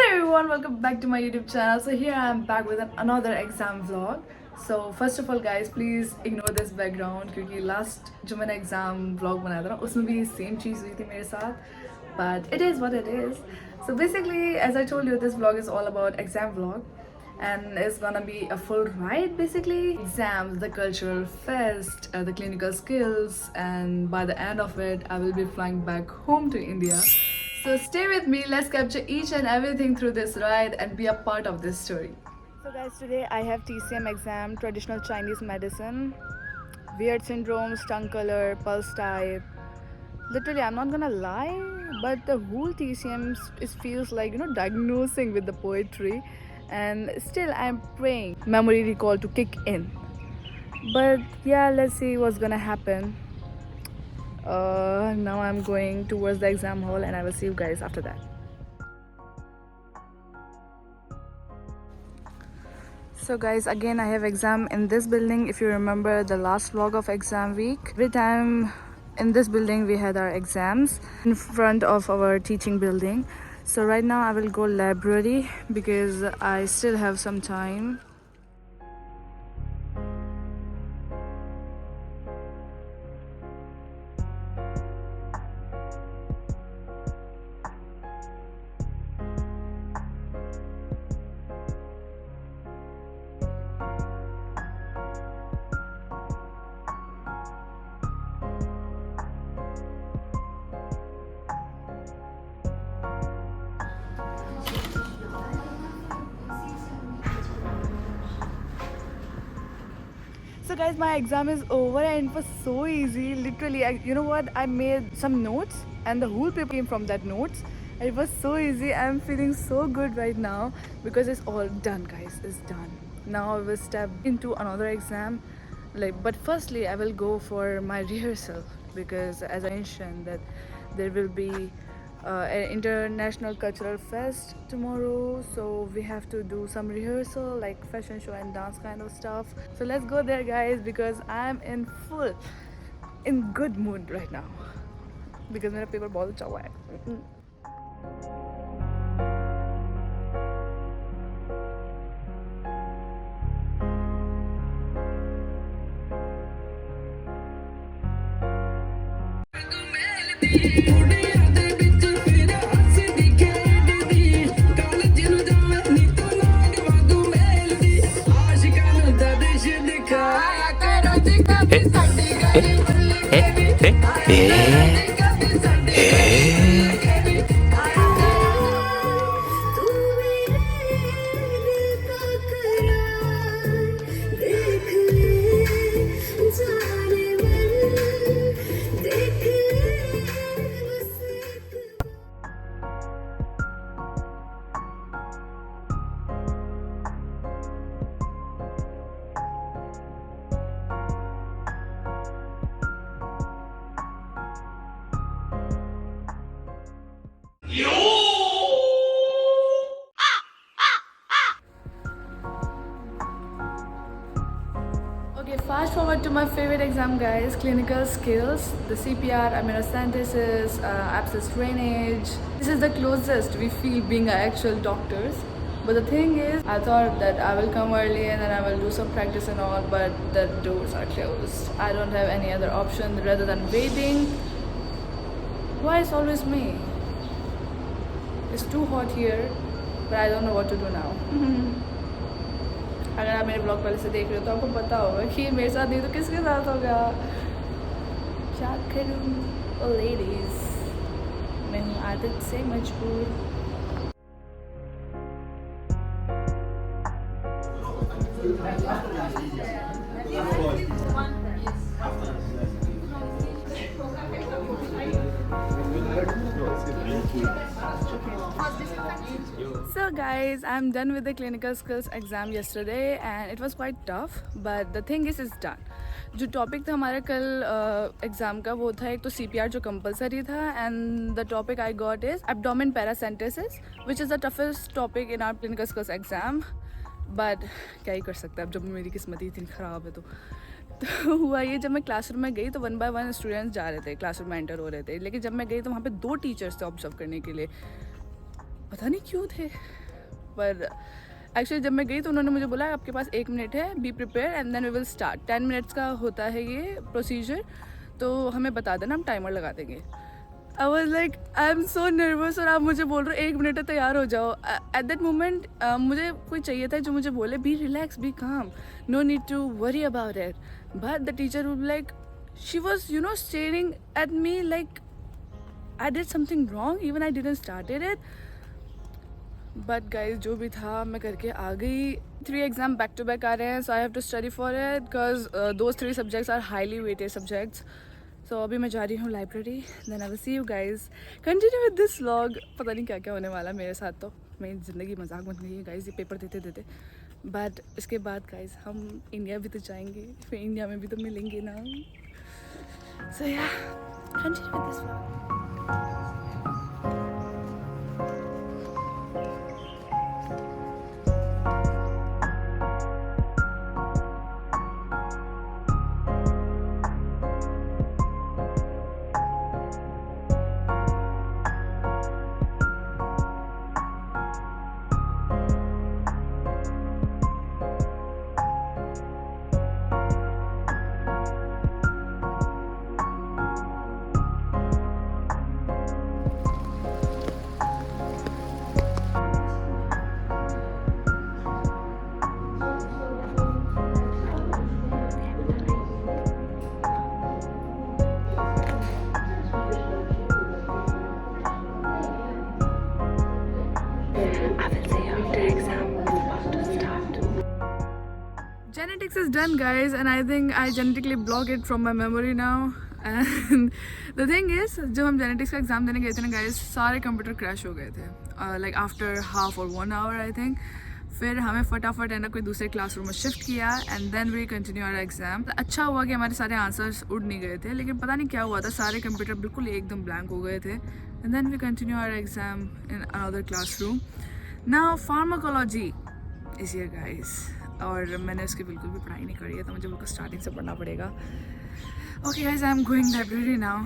everyone, welcome back to my YouTube channel. So here I am back with another exam vlog. So first of all guys, please ignore this background क्योंकि last जो मैंने exam vlog बनाया था ना उसमें भी same चीज़ हुई थी मेरे साथ. But it is what it is. So basically, as I told you, this vlog is all about exam vlog. And it's gonna be a full ride basically. Exams, the cultural fest, the clinical skills, and by the end of it, I will be flying back home to India. So stay with me, let's capture each and everything through this ride and be a part of this story. So guys, today I have TCM exam, traditional Chinese medicine, weird syndromes, tongue color, pulse type. Literally, I'm not gonna lie, but the whole TCM feels like, diagnosing with the poetry. And still, I'm praying memory recall to kick in. But yeah, let's see what's gonna happen. Now I'm going towards the exam hall and I will see you guys after that. So guys, again I have exam in this building. If you remember the last vlog of exam week, every time in this building we had our exams in front of our teaching building. So right now I will go library because I still have some time. So guys, my exam is over and it was so easy. Literally, you know what? I made some notes and the whole paper came from that notes. It was so easy. I'm feeling so good right now because it's all done, guys. It's done. Now I will step into another exam. But firstly, I will go for my rehearsal because, as I mentioned, that there will be an international cultural fest tomorrow, so we have to do some rehearsal like fashion show and dance kind of stuff. So let's go there guys because I'm in good mood right now because मेरा paper बहुत अच्छा हुआ है. Okay, fast forward to my favorite exam guys, clinical skills, the CPR, amniocentesis, abscess drainage. This is the closest we feel being actual doctors. But the thing is, I thought that I will come early and then I will do some practice and all, but the doors are closed. I don't have any other option rather than waiting. Why it's always me? It's too hot here, but I don't know what to do now. अगर आप मेरे blog पहले से देख रहे हो तो आपको पता होगा कि मेरे साथ नहीं तो किसके साथ होगा. क्या करूँ लेडीज, मैं हूँ आदत से मजबूर. So guys, I'm done with the clinical skills exam yesterday and it was quite tough, but the thing is it's done. जो टॉपिक था हमारा कल एग्ज़ाम का वो था एक तो CPR जो कंपलसरी था and the topic I got is abdomen paracentesis which is the toughest topic in our clinical skills exam. But क्या ही कर सकते हैं अब जब मेरी किस्मत ही इतनी ख़राब है तो हुआ ये, जब मैं क्लासरूम में गई तो 1 बाय 1 स्टूडेंट्स जा रहे थे, क्लासरूम में एंटर हो रहे थे, लेकिन जब मैं गई तो वहाँ पे 2 टीचर्स थे ऑब्जर्व करने के लिए. पता नहीं क्यों थे, पर एक्चुअली जब मैं गई तो उन्होंने मुझे बोला आपके पास 1 मिनट है, be prepare and then we will start. 10 minutes का होता है ये प्रोसीजर, तो हमें बता देना, हम टाइमर लगा देंगे। I was like I am so nervous, और आप मुझे बोल रहे हो 1 मिनट है तैयार हो जाओ। एट दैट मोमेंट मुझे कोई चाहिए था जो मुझे बोले be relax, be calm, no need to worry about it, but the teacher would like she was staring at me like I did something wrong, even I didn't started it. But guys जो भी था मैं करके आ गई। 3 exam back to back आ रहे हैं, so I have to study for it because those 3 subjects are highly weighted subjects. So अभी मैं जा रही हूँ library, then I will see you guys, continue with this vlog. पता नहीं क्या क्या होने वाला मेरे साथ, तो मेरी ज़िंदगी मजाक बन गई है गाइज ये पेपर देते देते। बट इसके बाद गाइज हम इंडिया भी तो जाएंगे, फिर इंडिया में भी तो मिलेंगे ना। सो या continue with this vlog. Genetics is done guys, and I think I genetically block it from my memory now. And the thing is, जब हम genetics का एग्ज़ाम देने गए थे ना guys, सारे कंप्यूटर क्रैश हो गए थे, like after half or 1 hour I think। फिर हमें फटाफट है ना कोई दूसरे क्लासरूम में शिफ्ट किया, and then we continue our exam. अच्छा हुआ कि हमारे सारे आंसर्स उड़ नहीं गए थे, लेकिन पता नहीं क्या हुआ था, सारे कंप्यूटर बिल्कुल एकदम ब्लैंक हो गए थे। And then we continue our exam in another classroom. Now pharmacology is here guys, और मैंने उसकी बिल्कुल भी पढ़ाई नहीं करी है, तो मुझे बिल्कुल स्टार्टिंग से पढ़ना पड़ेगा। Okay guys, I am going library now,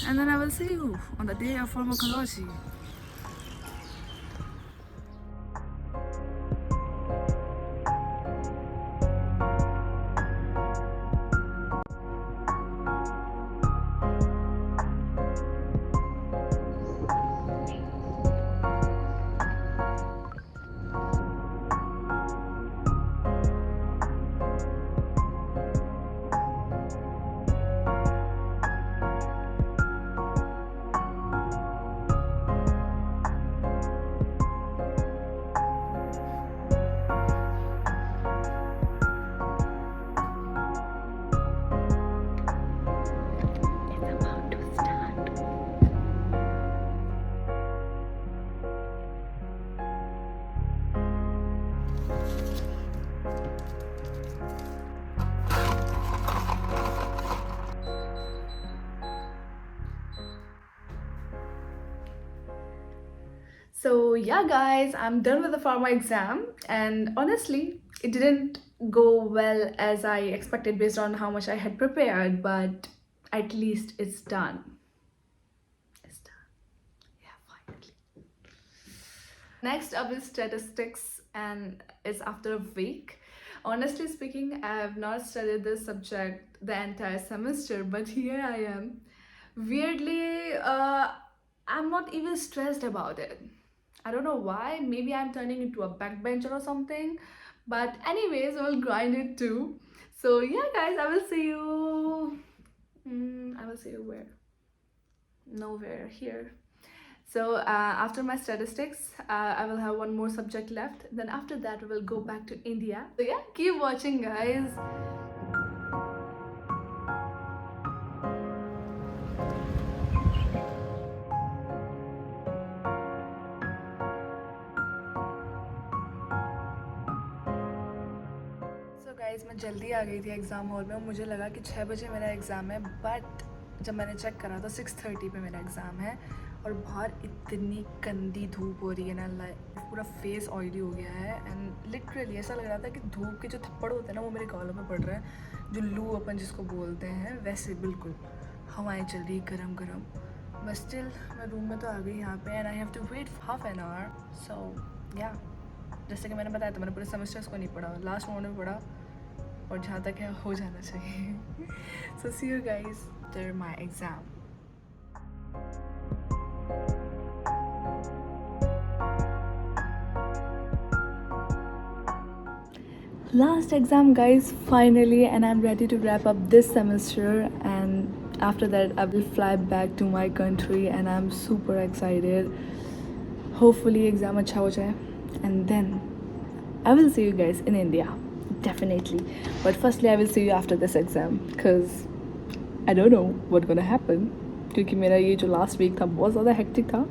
and then I will see you on the day of pharmacology. So yeah guys, I'm done with the pharma exam, and honestly it didn't go well as I expected based on how much I had prepared, but at least it's done. It's done. Yeah, finally. Next up is statistics, and it's after a week. Honestly speaking, I have not studied this subject the entire semester, but here I am. Weirdly, I'm not even stressed about it. I don't know why. Maybe I'm turning into a backbencher or something. But anyways, I will grind it too. So yeah, guys, I will see you. I will see you where? Nowhere, here. So after my statistics, I will have one more subject left. Then after that, we will go back to India. So yeah, keep watching, guys. Guys, मैं जल्दी आ गई थी exam hall में, और मुझे लगा कि 6 बजे मेरा एग्ज़ाम है, बट जब मैंने चेक करा तो 6:30 पे मेरा एग्ज़ाम है। और बाहर इतनी गंदी धूप हो रही है ना, लाइक पूरा फेस ऑयली हो गया है, एंड लिटरली ऐसा लग रहा था कि धूप के जो थप्पड़ होते हैं ना वो मेरे गालों में पड़ रहे हैं, जो लू अपन जिसको बोलते हैं वैसे बिल्कुल। हवाएं चल रही गरम गरम, बट स्टिल मैं रूम में तो आ गई यहाँ पे and I have to wait half an hour. So या जैसे कि मैंने बताया था मैंने पूरे सेमेस्टर्स को नहीं पढ़ा, लास्ट मोमेंट में पढ़ा और जहाँ तक है हो जाना चाहिए. So see you guys after my exam. Last exam guys, finally, and I'm ready to wrap up this semester, and after that I will fly back to my country and I'm super excited. Hopefully exam अच्छा हो जाए and then I will see you guys in India definitely, but firstly I will see you after this exam because I don't know what gonna happen क्योंकि मेरा ये जो last week था बहुत ज़्यादा hectic था,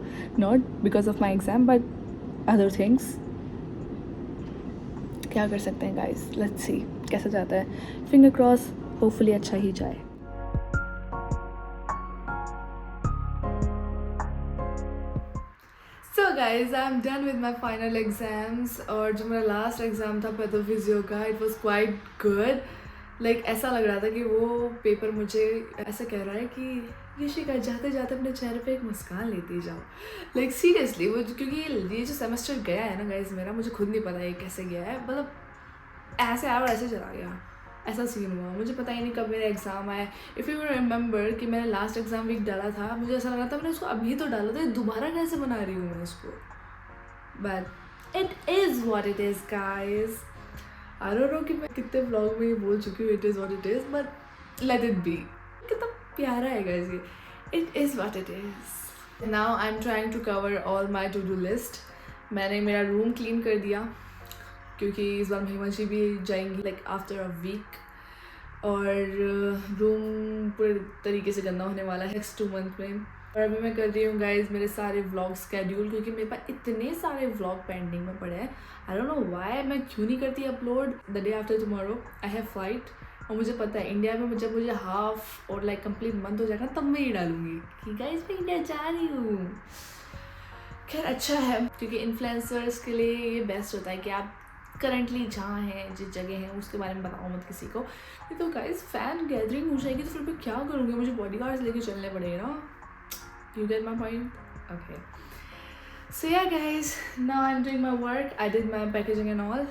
not because of my exam but other things. क्या कर सकते हैं गाइस, लेट्स सी कैसा जाता है. फिंगर क्रॉस, होपफुली अच्छा ही जाए. So guys I am done with my final exams. और जो मेरा लास्ट एग्ज़ाम था पैथोफिजियो का, it was quite good. Like ऐसा लग रहा था कि वो पेपर मुझे ऐसा कह रहा है कि ऋषिका जाते जाते अपने चेहरे पे एक मुस्कान लेती जाओ. लाइक सीरियसली वो क्योंकि ये जो सेमेस्टर गया है ना गाइज मेरा, मुझे खुद नहीं पता ये कैसे गया है. मतलब ऐसे आया और ऐसे चला गया, ऐसा सीन हुआ. मुझे पता ही नहीं कब मेरा एग्ज़ाम आया. इफ़ यू रिमेंबर कि मैंने लास्ट एग्ज़ाम वीक डाला था, मुझे ऐसा लगा था मैंने उसको अभी तो डाला था, दोबारा कैसे बना रही हूँ मैं इसको. But it is what it is guys. I don't know कि मैं कितने व्लॉग में ये बोल चुकी हूँ it is what it is, but let it be. कितना प्यारा है गाइज ये. It is what it is. Now I am trying to cover all my to do list. मैंने मेरा रूम क्लीन कर दिया क्योंकि इस बार महिमाजी भी जाएंगी लाइक आफ्टर अ वीक, और रूम पूरे तरीके से गंदा होने वाला है नेक्स्ट 2 मंथ में. और अभी मैं कर रही हूँ गाइज मेरे सारे व्लॉग स्केड्यूल क्योंकि मेरे पास इतने सारे व्लॉग पेंडिंग में पड़े हैं. आई डोंट नो व्हाई मैं क्यों नहीं करती upload. The day after tomorrow I have flight और मुझे पता है इंडिया में जब मुझे हाफ और लाइक कंप्लीट मंथ हो जाएगा तब मैं ये डालूंगी कि गाइज मैं इंडिया जा रही हूँ. खैर अच्छा है क्योंकि इन्फ्लुएंसर्स के लिए ये बेस्ट होता है कि आप करंटली जहाँ हैं जिस जगह हैं उसके बारे में बताओ मत किसी को. नहीं तो गाइस फैन गैदरिंग हो जाएगी तो फिर मैं क्या करूँगी, मुझे बॉडीगार्ड्स लेके चलने पड़ेंगे ना. You get my point. Okay so yeah guys now I am doing my work. I did my packaging and all.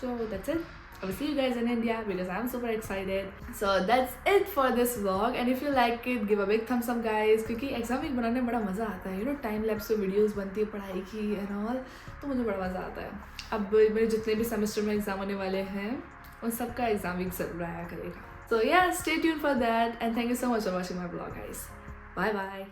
So that's it. I will see you guys in India because I'm super excited. So that's it for this vlog, and if you like it give a big thumbs up guys क्योंकि exam week बनाने में बड़ा मज़ा आता है. You know time lapse पे videos बनती है पढ़ाई की एंड ऑल, तो मुझे बड़ा मज़ा आता है. अब मेरे जितने भी सेमेस्टर में एग्जाम होने वाले हैं उन सबका एग्जाम वीक ज़रूर आया करेगा. So yeah, stay tuned for that and thank you so much for watching my vlog guys. Bye bye.